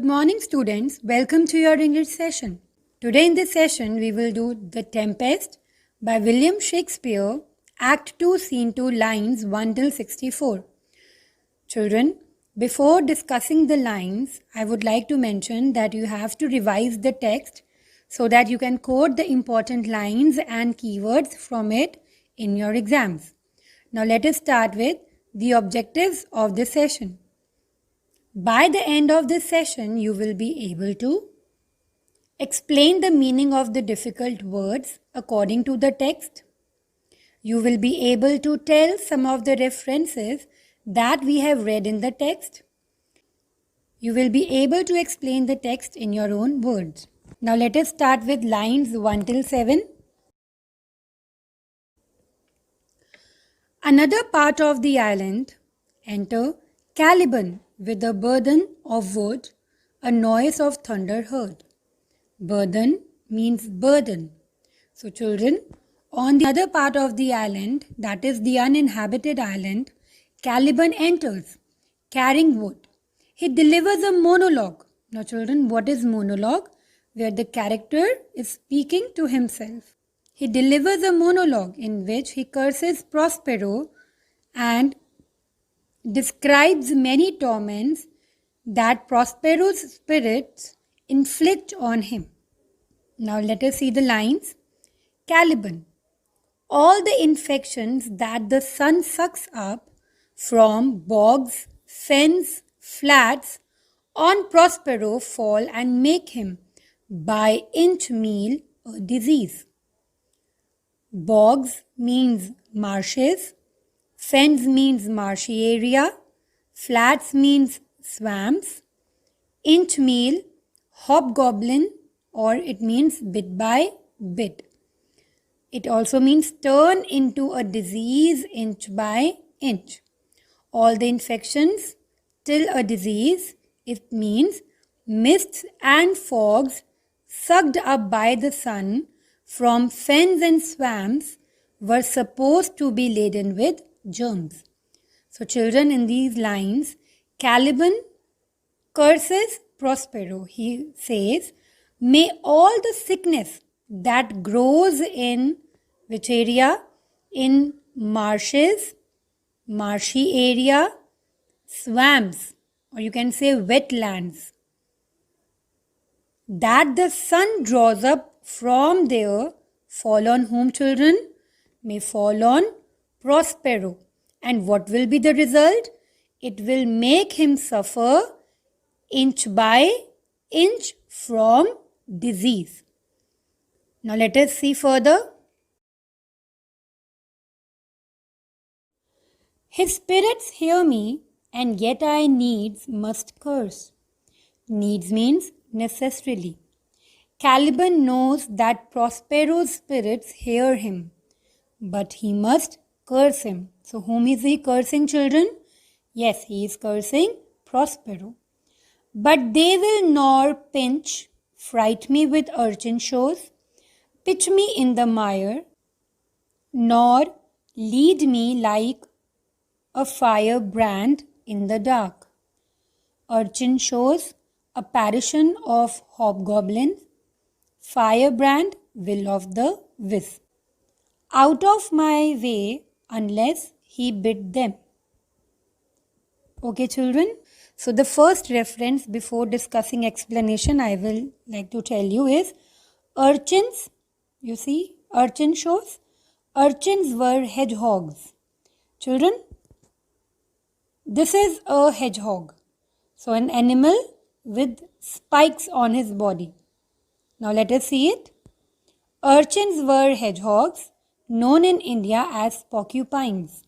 Good morning, students. Welcome to your English session. Today in this session, we will do The Tempest by William Shakespeare, Act 2, Scene 2, lines 1 till 64. Children, before discussing the lines, I would like to mention that you have to revise the text so that you can quote the important lines and keywords from it in your exams. Now let us start with the objectives of this session. By the end of this session, you will be able to explain the meaning of the difficult words according to the text. You will be able to tell some of the references that we have read in the text. You will be able to explain the text in your own words. Now let us start with lines 1 till 7. Another part of the island, enter Caliban with a burden of wood, a noise of thunder heard. Burden means burden. So children, on the other part of the island, that is the uninhabited island, Caliban enters, carrying wood. He delivers a monologue. Now children, what is monologue? Where the character is speaking to himself. He delivers a monologue in which he curses Prospero and describes many torments that Prospero's spirits inflict on him. Now let us see the lines. Caliban. All the infections that the sun sucks up from bogs, fens, flats on Prospero fall and make him by inch meal a disease. Bogs means marshes, fens means marshy area, flats means swamps, inch meal, hobgoblin, or it means bit by bit. It also means turn into a disease inch by inch. All the infections till a disease, it means mists and fogs sucked up by the sun from fens and swamps were supposed to be laden with germs. So children, in these lines, Caliban curses Prospero. He says, may all the sickness that grows in which area? In marshes, marshy area, swamps, or you can say wetlands, that the sun draws up from there, fall on whom, children? May fall on Prospero. And what will be the result? It will make him suffer inch by inch from disease. Now let us see further. His spirits hear me, and yet I needs must curse. Needs means necessarily. Caliban knows that Prospero's spirits hear him, but he must curse him. So whom is he cursing, children? Yes, he is cursing Prospero. But they will nor pinch, fright me with urchin shows, pitch me in the mire, nor lead me like a firebrand in the dark. Urchin shows, apparition of hobgoblins, firebrand, will of the wisp. Out of my way unless he bid them. Okay children, so the first reference before discussing explanation I will like to tell you is urchins. You see, urchin shows. Urchins were hedgehogs. Children, this is a hedgehog. So an animal with spikes on his body. Now let us see it. Urchins were hedgehogs, known in India as porcupines.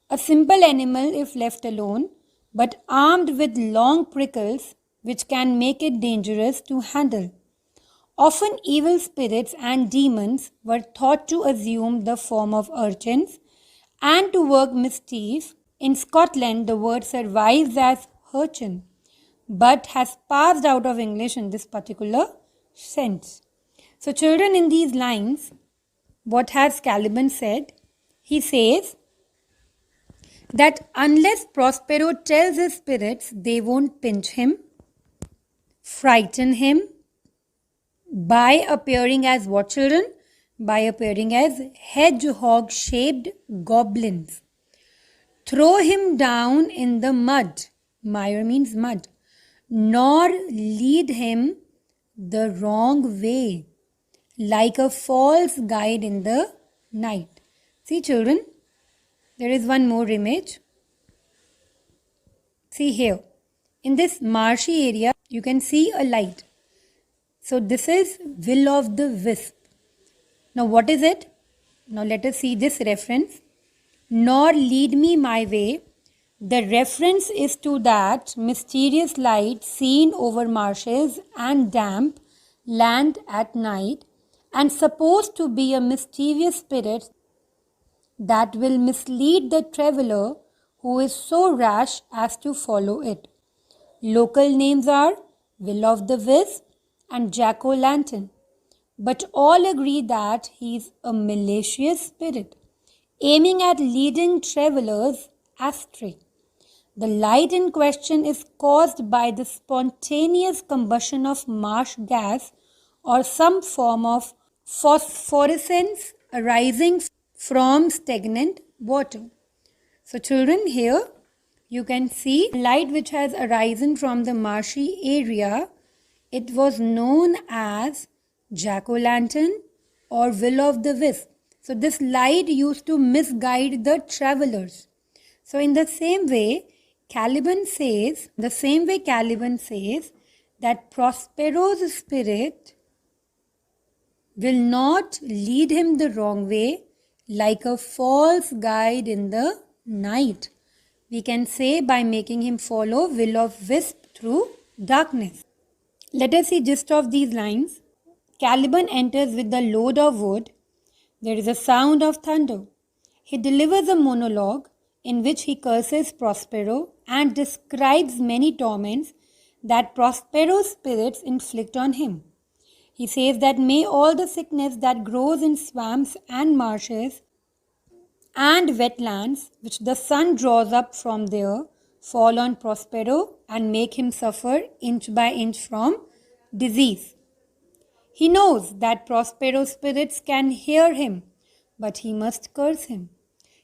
A simple animal if left alone, but armed with long prickles which can make it dangerous to handle. Often evil spirits and demons were thought to assume the form of urchins and to work mischief. In Scotland, the word survives as urchin, but has passed out of English in this particular sense. So children, in these lines, what has Caliban said? He says that unless Prospero tells his spirits they won't pinch him, frighten him by appearing as what, children? By appearing as hedgehog-shaped goblins. Throw him down in the mud. Mire means mud. Nor lead him the wrong way, like a false guide in the night. See, children, there is one more image. See here. In this marshy area, you can see a light. So this is will of the wisp. Now what is it? Now let us see this reference. Nor lead me my way. The reference is to that mysterious light seen over marshes and damp land at night, and supposed to be a mischievous spirit that will mislead the traveller who is so rash as to follow it. Local names are Will of the Wisp and Jack-o'-lantern, but all agree that he is a malicious spirit, aiming at leading travellers astray. The light in question is caused by the spontaneous combustion of marsh gas or some form of phosphorescence arising from stagnant water. So children, here you can see light which has arisen from the marshy area. It was known as Jack-o'-lantern or Will of the Wisp. So this light used to misguide the travelers. So in the same way, Caliban says that Prospero's spirit will not lead him the wrong way like a false guide in the night. We can say by making him follow Will of Wisp through darkness. Let us see gist of these lines. Caliban enters with the load of wood. There is a sound of thunder. He delivers a monologue in which he curses Prospero and describes many torments that Prospero's spirits inflict on him. He says that may all the sickness that grows in swamps and marshes and wetlands which the sun draws up from there fall on Prospero and make him suffer inch by inch from disease. He knows that Prospero's spirits can hear him, but he must curse him.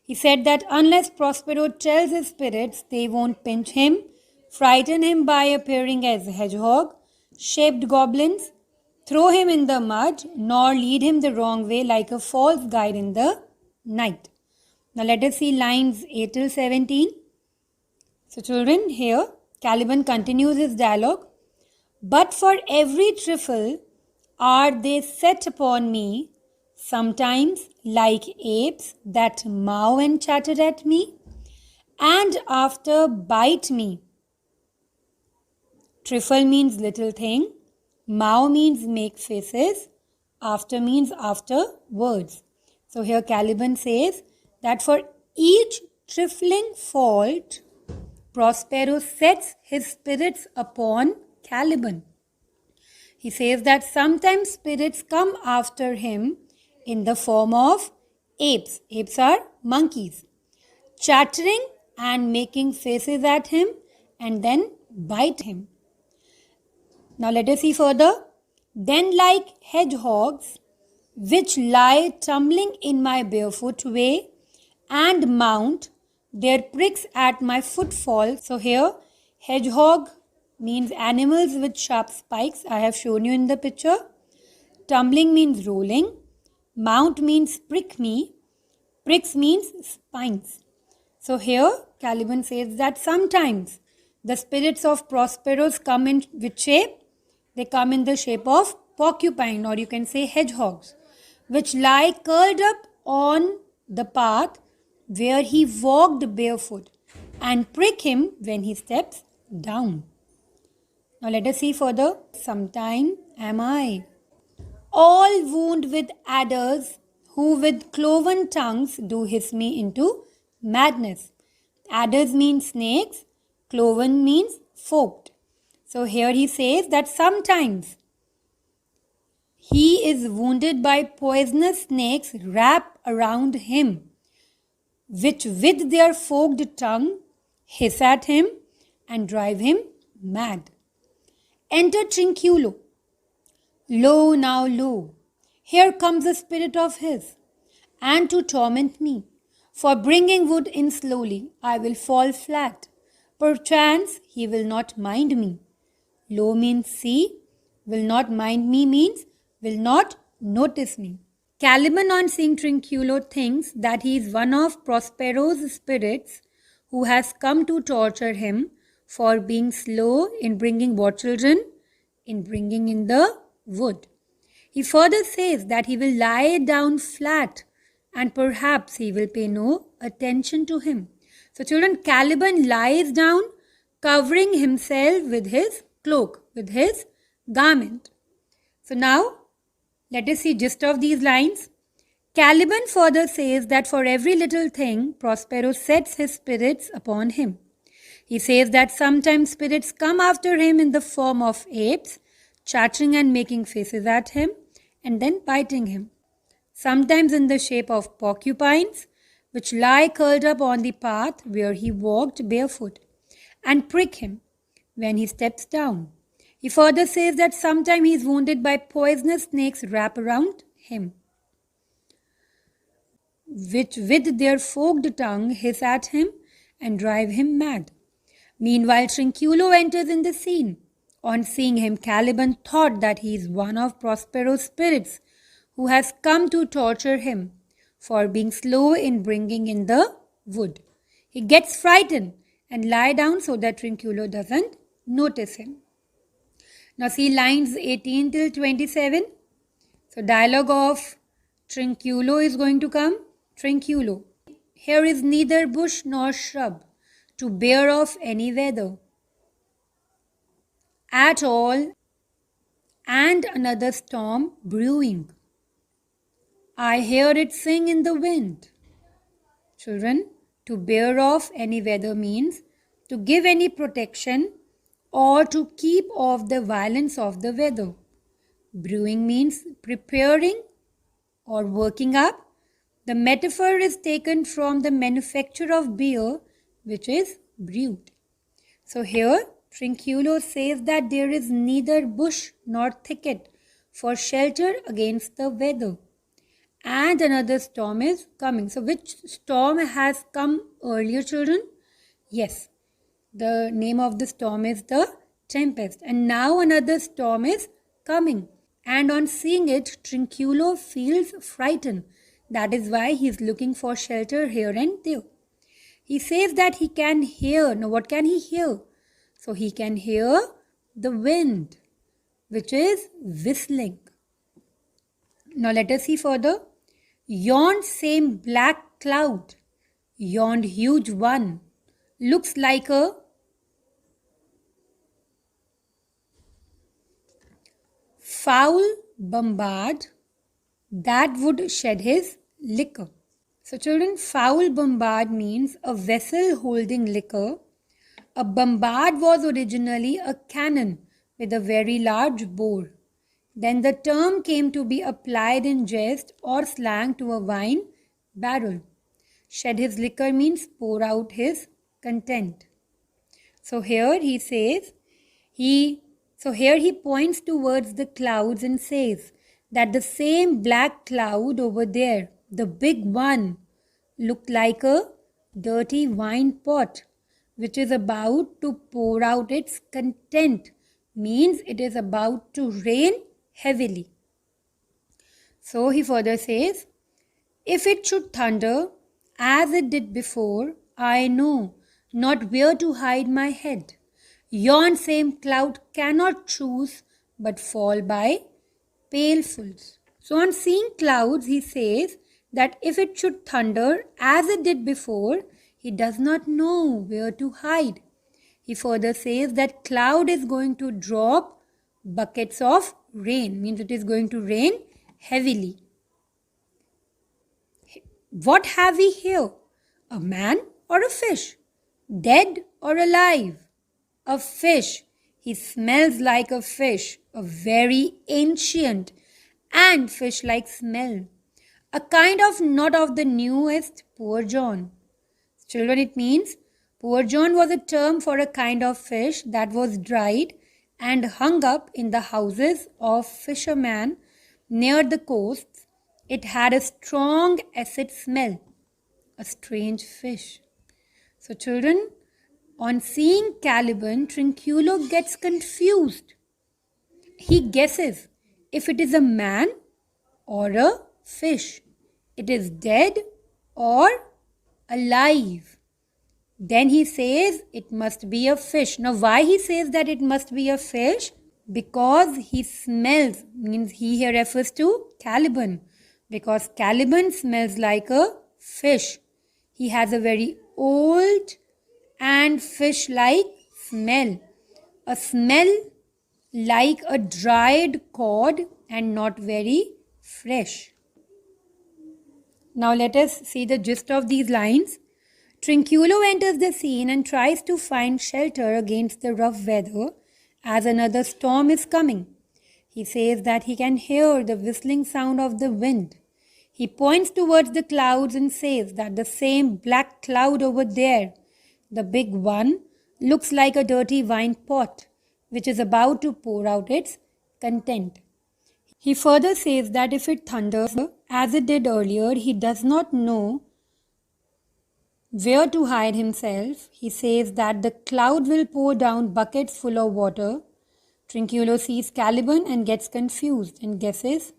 He said that unless Prospero tells his spirits they won't pinch him, frighten him by appearing as hedgehog-shaped goblins, throw him in the mud, nor lead him the wrong way like a false guide in the night. Now let us see lines 8 till 17. So children, here Caliban continues his dialogue. But for every trifle are they set upon me, sometimes like apes that mow and chatter at me, and after bite me. Trifle means little thing, mow means make faces, after means afterwards. So here Caliban says that for each trifling fault, Prospero sets his spirits upon Caliban. He says that sometimes spirits come after him in the form of apes. Apes are monkeys. Chattering and making faces at him and then bite him. Now let us see further. Then like hedgehogs which lie tumbling in my barefoot way and mount their pricks at my footfall. So here hedgehog means animals with sharp spikes. I have shown you in the picture. Tumbling means rolling. Mount means prick me. Pricks means spines. So here Caliban says that sometimes the spirits of Prosperos come in which shape? They come in the shape of porcupine, or you can say hedgehogs, which lie curled up on the path where he walked barefoot and prick him when he steps down. Now let us see further. Sometime am I all wound with adders who with cloven tongues do hiss me into madness. Adders mean snakes, cloven means forked. So here he says that sometimes he is wounded by poisonous snakes wrap around him, which with their forked tongue hiss at him and drive him mad. Enter Trinculo. Lo, now lo, here comes a spirit of his, and to torment me. For bringing wood in slowly, I will fall flat. Perchance he will not mind me. Lo means see, will not mind me means will not notice me. Caliban, on seeing Trinculo, thinks that he is one of Prospero's spirits who has come to torture him for being slow in bringing what, children? In bringing in the wood. He further says that he will lie down flat and perhaps he will pay no attention to him. So children, Caliban lies down covering himself with his cloak, with his garment. So now, let us see gist of these lines. Caliban further says that for every little thing, Prospero sets his spirits upon him. He says that sometimes spirits come after him in the form of apes, chattering and making faces at him, and then biting him. Sometimes in the shape of porcupines, which lie curled up on the path where he walked barefoot, and prick him when he steps down. He further says that sometimes he is wounded by poisonous snakes wrap around him, which with their forked tongue hiss at him and drive him mad. Meanwhile, Trinculo enters in the scene. On seeing him, Caliban thought that he is one of Prospero's spirits who has come to torture him for being slow in bringing in the wood. He gets frightened and lie down so that Trinculo doesn't notice him. Now see lines 18 till 27. So dialogue of Trinculo is going to come. Trinculo. Here is neither bush nor shrub to bear off any weather at all, and another storm brewing. I hear it sing in the wind. Children, to bear off any weather means to give any protection or to keep off the violence of the weather. Brewing means preparing or working up. The metaphor is taken from the manufacture of beer, which is brewed. So here, Trinculo says that there is neither bush nor thicket for shelter against the weather. And another storm is coming. So which storm has come earlier, children? Yes, the name of the storm is the tempest. And now another storm is coming. And on seeing it, Trinculo feels frightened. That is why he is looking for shelter here and there. He says that he can hear. Now what can he hear? So he can hear the wind, which is whistling. Now let us see further. Yon same black cloud, yon huge one, looks like a foul bombard that would shed his liquor. So children, foul bombard means a vessel holding liquor. A bombard was originally a cannon with a very large bore. Then the term came to be applied in jest or slang to a wine barrel. Shed his liquor means pour out his content. So here he says, he points towards the clouds and says that the same black cloud over there, the big one, looked like a dirty wine pot which is about to pour out its content, means it is about to rain heavily. So he further says, if it should thunder as it did before, I know not where to hide my head. Yon same cloud cannot choose but fall by pailfuls. So on seeing clouds, he says that if it should thunder as it did before, he does not know where to hide. He further says that cloud is going to drop buckets of rain, means it is going to rain heavily. What have we here? A man or a fish? Dead or alive? A fish. He smells like a fish, a very ancient and fish-like smell. A kind of not of the newest poor John. Children, it means poor John was a term for a kind of fish that was dried and hung up in the houses of fishermen near the coasts. It had a strong acid smell, a strange fish. So children, on seeing Caliban, Trinculo gets confused. He guesses if it is a man or a fish. It is dead or alive. Then he says it must be a fish. Now why he says that it must be a fish? Because he smells, means he here refers to Caliban. Because Caliban smells like a fish. He has a very old and fish-like smell. A smell like a dried cod and not very fresh. Now let us see the gist of these lines. Trinculo enters the scene and tries to find shelter against the rough weather as another storm is coming. He says that he can hear the whistling sound of the wind. He points towards the clouds and says that the same black cloud over there, the big one, looks like a dirty wine pot which is about to pour out its content. He further says that if it thunders as it did earlier, he does not know where to hide himself. He says that the cloud will pour down buckets full of water. Trinculo sees Caliban and gets confused and guesses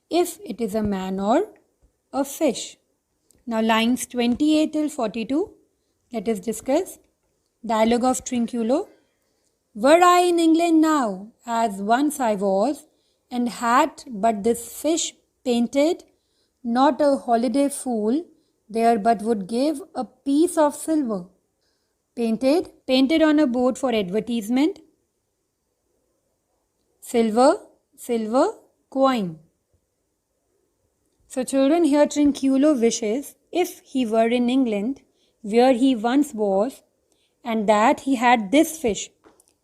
if it is a man or a fish. Now lines 28 till 42. Let us discuss. Dialogue of Trinculo. Were I in England now, as once I was, and had but this fish painted, not a holiday fool, there but would give a piece of silver. Painted on a board for advertisement. Silver, coin. So children, here Trinculo wishes if he were in England, where he once was, and that he had this fish.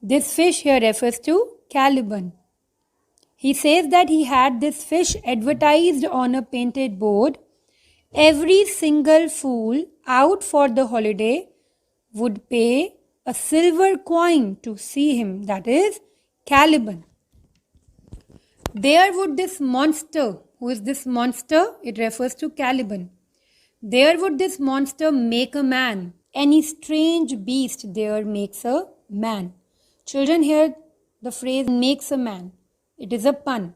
This fish here refers to Caliban. He says that he had this fish advertised on a painted board. Every single fool out for the holiday would pay a silver coin to see him, that is Caliban. There would this monster, who is this monster? It refers to Caliban. There would this monster make a man. Any strange beast there makes a man. Children, here the phrase makes a man. It is a pun.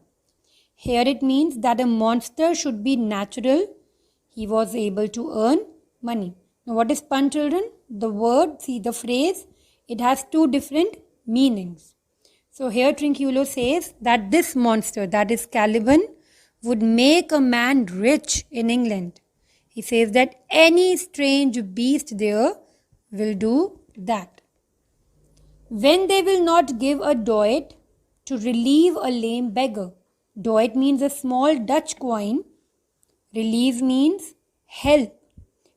Here it means that a monster should be natural. He was able to earn money. Now what is pun, children? The word, see the phrase, it has two different meanings. So here Trinculo says that this monster, that is Caliban, would make a man rich in England. He says that any strange beast there will do that. When they will not give a doit to relieve a lame beggar. Doit means a small Dutch coin. Relieve means help.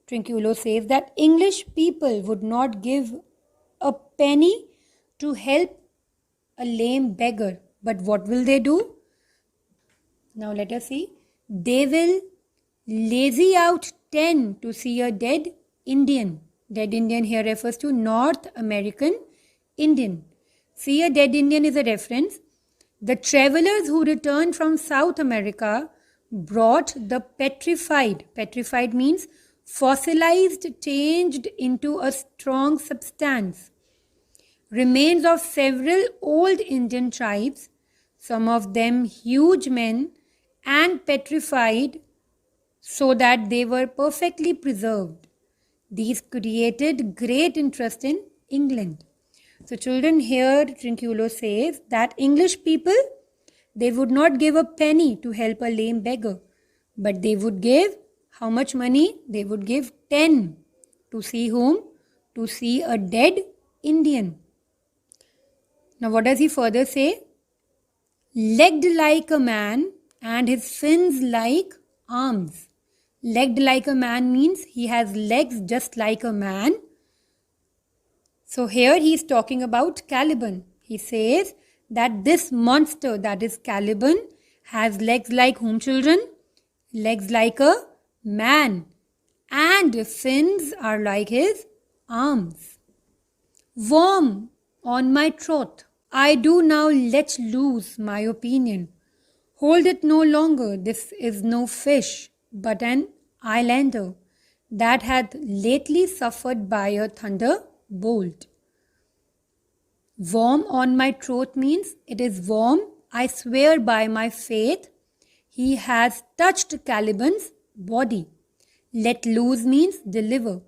Trinculo says that English people would not give a penny to help a lame beggar. But what will they do? Now let us see. They will lazy out 10 to see a dead Indian. Dead Indian here refers to North American Indian. See, a dead Indian is a reference. The travelers who returned from South America brought the petrified means fossilized, changed into a strong substance, remains of several old Indian tribes, some of them huge men and petrified so that they were perfectly preserved. These created great interest in England. So children, here Trinculo says that English people, they would not give a penny to help a lame beggar, but they would give how much money? They would give 10 to see whom? To see a dead Indian. Now what does he further say? Legged like a man and his fins like arms. Legged like a man means he has legs just like a man. So here he is talking about Caliban. He says that this monster, that is Caliban, has legs like whom, children? Legs like a man, and fins are like his arms. Warm on my troth, I do now let loose my opinion. Hold it no longer, this is no fish, but an islander that hath lately suffered by a thunderbolt. Warm on my throat means it is warm. I swear by my faith, he has touched Caliban's body. Let loose means deliver.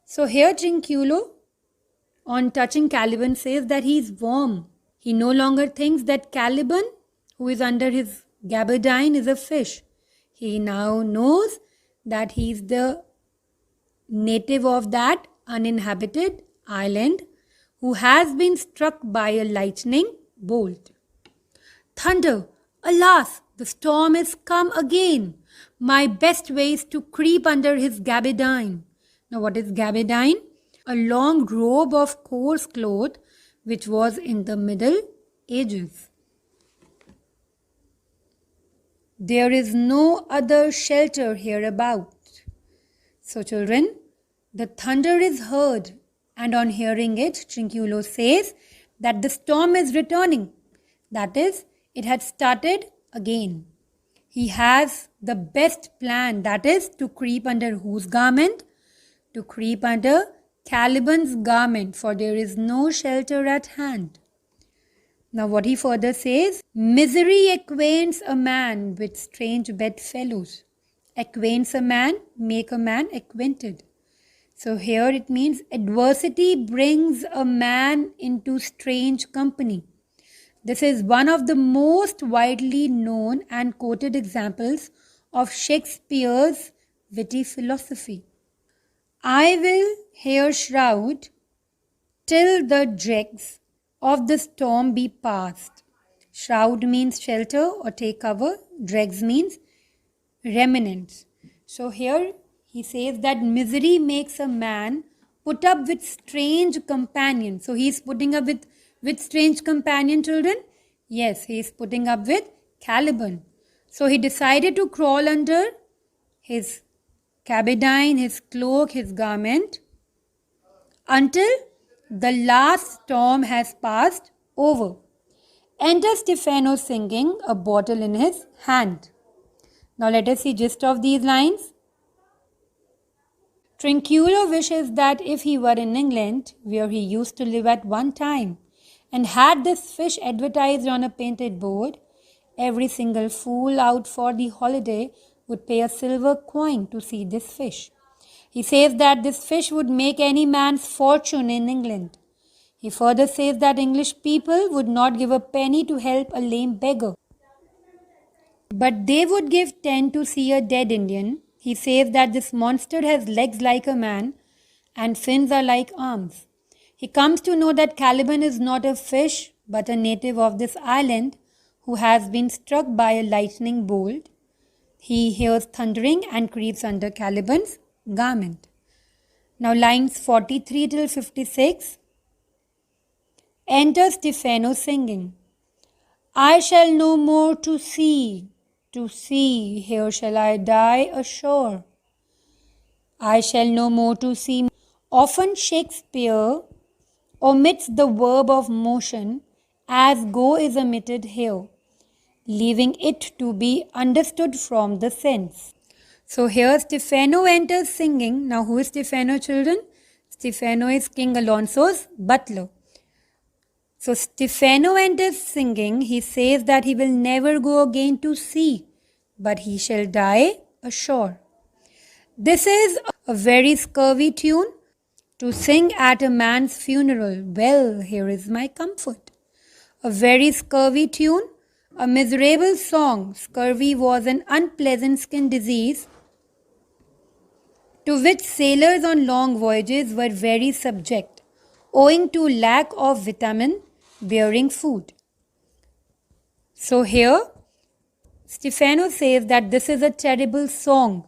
So here Trinculo, on touching Caliban, says that he is warm. He no longer thinks that Caliban, who is under his gabardine, is a fish. He now knows that he is the native of that uninhabited island who has been struck by a lightning bolt. Thunder! Alas, the storm is come again. My best way is to creep under his gabardine. Now, what is gabardine? A long robe of coarse cloth which was in the Middle Ages. There is no other shelter hereabout. So, children, the thunder is heard, and on hearing it, Trinculo says that the storm is returning. That is, it had started again. He has the best plan, that is, to creep under whose garment? To creep under Caliban's garment, for there is no shelter at hand. Now what he further says, misery acquaints a man with strange bedfellows. Acquaints a man, make a man acquainted. So here it means adversity brings a man into strange company. This is one of the most widely known and quoted examples of Shakespeare's witty philosophy. I will here shroud till the dregs of the storm be past. Shroud means shelter or take cover. Dregs means remnants. So here he says that misery makes a man put up with strange companions. So he is putting up with strange companion, children? Yes, he is putting up with Caliban. So he decided to crawl under his gabardine, his cloak, his garment until the last storm has passed over. Enter Stephano singing, a bottle in his hand. Now let us see gist of these lines. Trinculo wishes that if he were in England, where he used to live at one time, and had this fish advertised on a painted board, every single fool out for the holiday would pay a silver coin to see this fish. He says that this fish would make any man's fortune in England. He further says that English people would not give a penny to help a lame beggar, but they would give 10 to see a dead Indian. He says that this monster has legs like a man and fins are like arms. He comes to know that Caliban is not a fish but a native of this island who has been struck by a lightning bolt. He hears thundering and creeps under Caliban's garment. Now lines 43 till 56. Enter Stephano singing. I shall no more to see, here shall I die ashore. I shall no more to see. Often Shakespeare omits the verb of motion as go is omitted here, leaving it to be understood from the sense. So here Stephano enters singing. Now who is Stephano, children? Stephano is King Alonso's butler. So Stephano enters singing. He says that he will never go again to sea, but he shall die ashore. This is a very scurvy tune to sing at a man's funeral. Well, here is my comfort. A very scurvy tune, a miserable song. Scurvy was an unpleasant skin disease to which sailors on long voyages were very subject, owing to lack of vitamin-bearing food. So here, Stephano says that this is a terrible song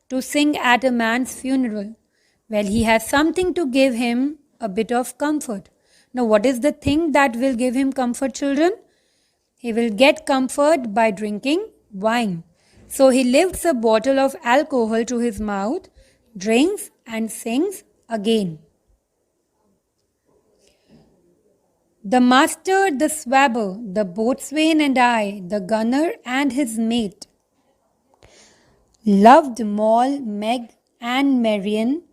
to sing at a man's funeral. Well, he has something to give him a bit of comfort. Now, what is the thing that will give him comfort, children? He will get comfort by drinking wine. So he lifts a bottle of alcohol to his mouth, drinks and sings again. The master, the swabber, the boatswain and I, the gunner and his mate, loved Moll, Meg and Marian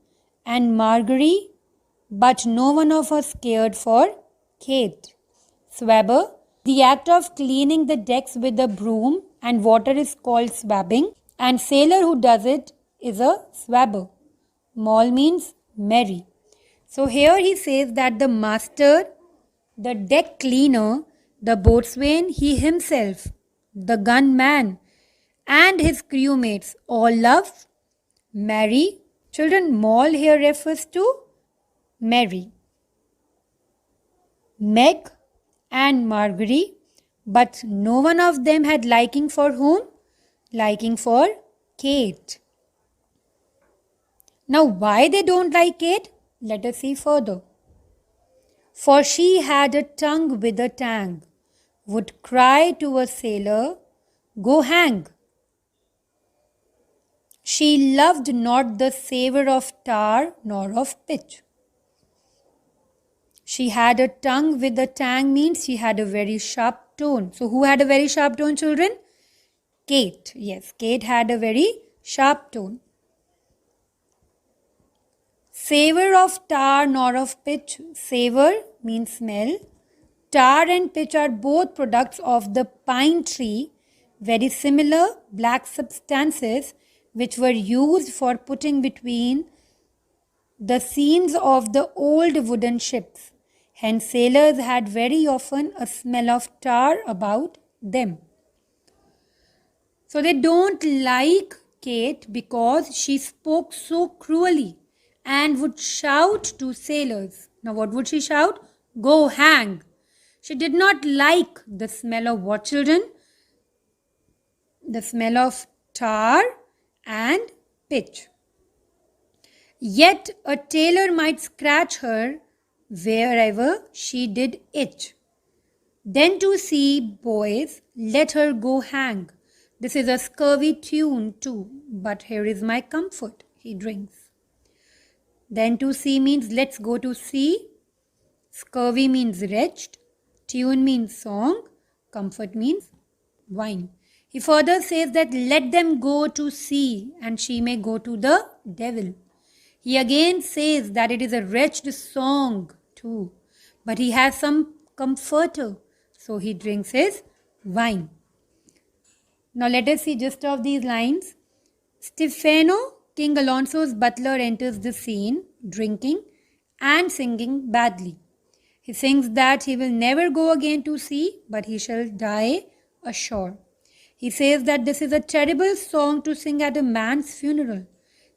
and Margery, but no one of us cared for Kate. Swabber, the act of cleaning the decks with a broom and water is called swabbing, and sailor who does it is a swabber. Moll means merry. So here he says that the master, the deck cleaner, the boatswain, he himself, the gunman, and his crewmates all love Mary. Children, Moll here refers to Mary, Meg, and Margery, but no one of them had liking for whom? Liking for Kate. Now, why they don't like Kate? Let us see further. For she had a tongue with a tang, would cry to a sailor, go hang. She loved not the savour of tar nor of pitch. She had a tongue with a tang means she had a very sharp tone. So who had a very sharp tone, children? Kate. Yes, Kate had a very sharp tone. Savour of tar nor of pitch. Savour means smell. Tar and pitch are both products of the pine tree, very similar black substances which were used for putting between the seams of the old wooden ships. Hence, sailors had very often a smell of tar about them. So they don't like Kate because she spoke so cruelly and would shout to sailors. Now what would she shout? Go hang. She did not like the smell of what, children? The smell of tar and pitch. Yet a tailor might scratch her wherever she did itch. Then to see, boys, let her go hang. This is a scurvy tune too, but here is my comfort, he drinks. Then to see means let's go to sea. Scurvy means wretched. Tune means song. Comfort means wine. He further says that let them go to sea and she may go to the devil. He again says that it is a wretched song too, but he has some comforter, so he drinks his wine. Now let us see just of these lines. Stefano, King Alonso's butler, enters the scene, drinking and singing badly. He sings that he will never go again to sea, but he shall die ashore. He says that this is a terrible song to sing at a man's funeral.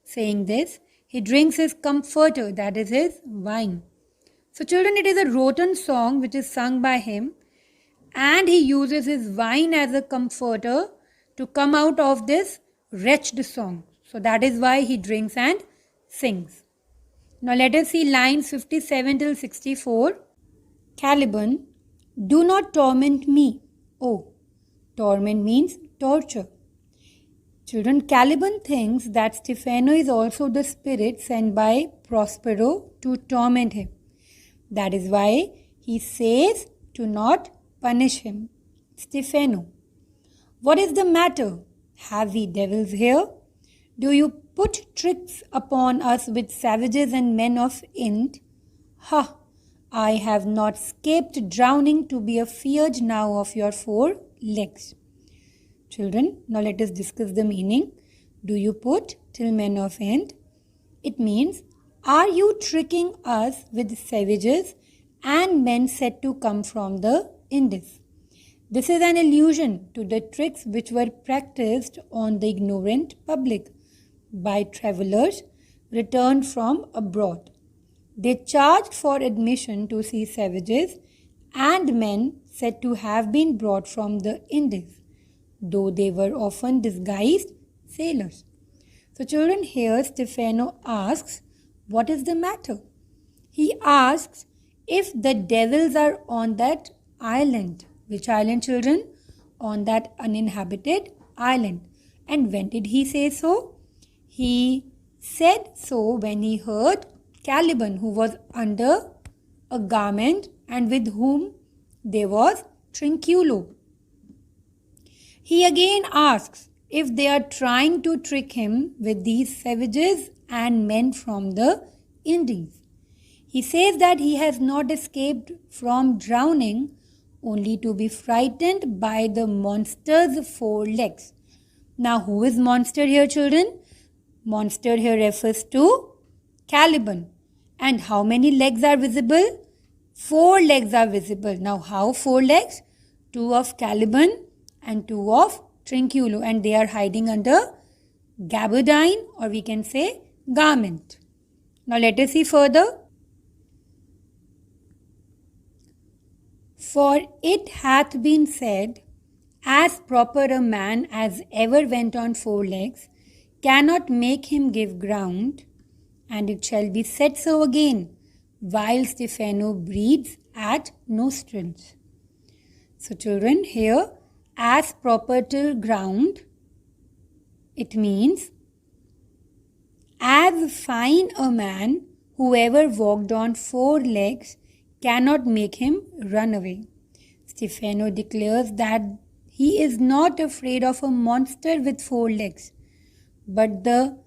Saying this, he drinks his comforter, that is his wine. So children, it is a rotten song which is sung by him, and he uses his wine as a comforter to come out of this wretched song. So that is why he drinks and sings. Now let us see lines 57 till 64. Caliban, do not torment me. Oh, torment means torture. Children, Caliban thinks that Stefano is also the spirit sent by Prospero to torment him. That is why he says to not punish him. Stefano, what is the matter? Have we devils here? Do you put tricks upon us with savages and men of int? Ha! I have not escaped drowning to be afeard now of your 4 legs. Children, now let us discuss the meaning. Do you put till men of int? It means, are you tricking us with savages and men said to come from the Indus? This is an allusion to the tricks which were practiced on the ignorant public by travellers returned from abroad. They charged for admission to see savages and men said to have been brought from the Indus, though they were often disguised sailors. So children, here Stefano asks, what is the matter? He asks if the devils are on that island. Which island, children? On that uninhabited island. And when did he say so? He said so when he heard Caliban, who was under a garment and with whom there was Trinculo. He again asks if they are trying to trick him with these savages and men from the Indies. He says that he has not escaped from drowning, only to be frightened by the monster's 4 legs. Now, who is monster here, children? Monster here refers to Caliban. And how many legs are visible? 4 legs are visible. Now, how 4 legs? 2 of Caliban and 2 of Trinculo, and they are hiding under gabardine, or we can say garment. Now, let us see further. For it hath been said, as proper a man as ever went on 4 legs cannot make him give ground, and it shall be said so again, while Stephano breathes at nostrils. So children, here as proper till ground, it means as fine a man whoever walked on 4 legs cannot make him run away. Stephano declares that he is not afraid of a monster with 4 legs, but the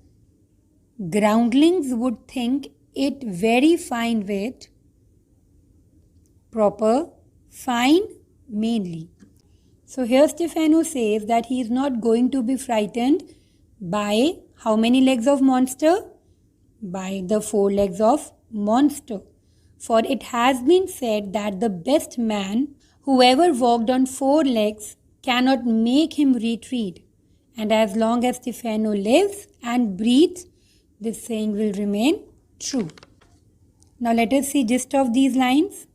groundlings would think it very fine with proper, fine mainly. So here Stephano says that he is not going to be frightened by how many legs of monster? By the 4 legs of monster. For it has been said that the best man, whoever walked on 4 legs, cannot make him retreat. And as long as Stephano lives and breathes, this saying will remain true. Now let us see gist of these lines.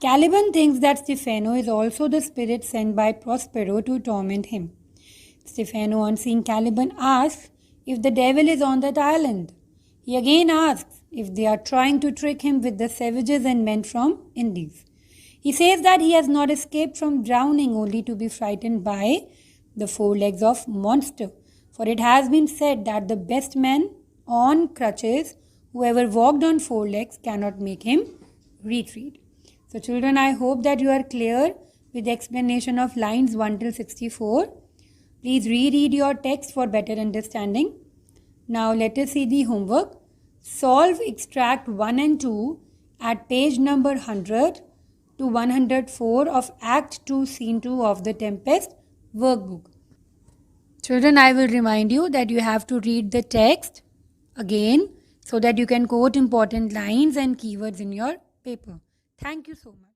Caliban thinks that Stephano is also the spirit sent by Prospero to torment him. Stephano, on seeing Caliban, asks if the devil is on that island. He again asks if they are trying to trick him with the savages and men from Indies. He says that he has not escaped from drowning, only to be frightened by the 4 legs of monster. For it has been said that the best man on crutches, whoever walked on 4 legs, cannot make him retreat. So children, I hope that you are clear with the explanation of lines 1 till 64. Please reread your text for better understanding. Now let us see the homework. Solve extract 1 and 2 at page number 100 to 104 of Act 2, Scene 2 of the Tempest workbook. Children, I will remind you that you have to read the text again so that you can quote important lines and keywords in your paper. Thank you so much.